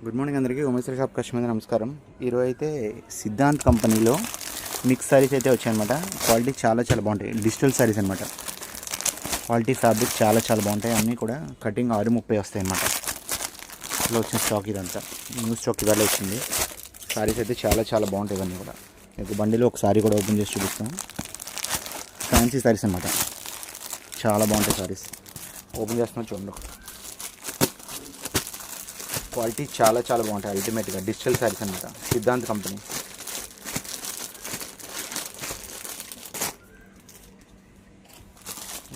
Good morning అందరికీ. Umeshwara shop customer నమస్కారం. ఈరోజు అయితే సిద్ధాంత్ కంపెనీలో మిక్స్ సారీస్ అయితే వచ్చాయన్నమాట. క్వాలిటీ చాలా బాగుంటాయి. డిజిటల్ సారీస్ అనమాట. క్వాలిటీ ఫ్యాబ్రిక్ చాలా బాగుంటాయి. అన్నీ కూడా కటింగ్ 6:30 వస్తాయి అన్నమాట. ఇలా వచ్చిన స్టాక్ ఇదంతా న్యూ స్టాక్ ఇవాళ వచ్చింది. సారీస్ అయితే చాలా బాగుంటాయి. ఇవన్నీ కూడా మీకు బండిలో ఒక సారీ కూడా ఓపెన్ చేసి చూపిస్తాం. ఫ్యాన్సీ సారీస్ అనమాట. చాలా బాగుంటాయి సారీస్. ఓపెన్ చేస్తున్నా చూడండి. క్వాలిటీ చాలా బాగుంటాయి. అల్టిమేట్గా డిజిటల్ శారీస్ అనమాట. సిద్ధాంత్ కంపెనీ.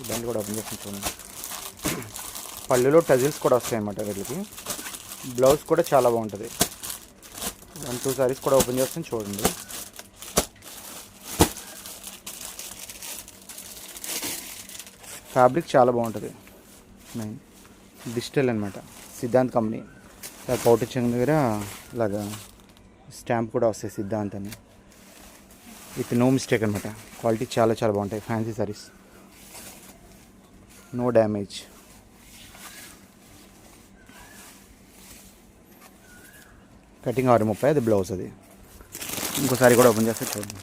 దాన్ని కూడా ఓపెన్ చేసి చూడండి. పళ్ళులో టజిల్స్ కూడా వస్తాయి అన్నమాట వీళ్ళకి. బ్లౌజ్ కూడా చాలా బాగుంటుంది. 1-2 సారీస్ కూడా ఓపెన్ చేస్తాను చూడండి. ఫ్యాబ్రిక్ చాలా బాగుంటుంది. డిజిటల్ అనమాట. సిద్ధాంత్ కంపెనీ. పౌట్ ఇచ్చిన దగ్గర ఇలాగా స్టాంప్ కూడా వస్తాయి సిద్ధాంత్ అని. విత్ నో మిస్టేక్ అనమాట. క్వాలిటీ చాలా బాగుంటాయి. Fancy sarees, no damage. Cutting 6:30, అది బ్లౌజ్. అది ఇంకోసారి కూడా ఓపెన్ చేస్తే చూడండి.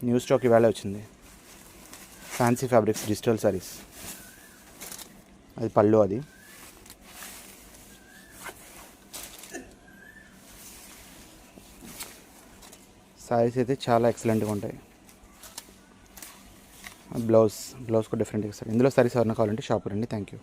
న్యూ స్టాక్ ఇవాళ వచ్చింది. Fancy fabrics digital saris. అది పళ్ళు. అది సారీస్ అయితే చాలా ఎక్సలెంట్గా ఉంటాయి. బ్లౌజ్ కూడా డిఫరెంట్గా ఇస్తారు. ఇందులో సారీస్ ఎవరైనా కావాలంటే షాప్ రండి. Thank you.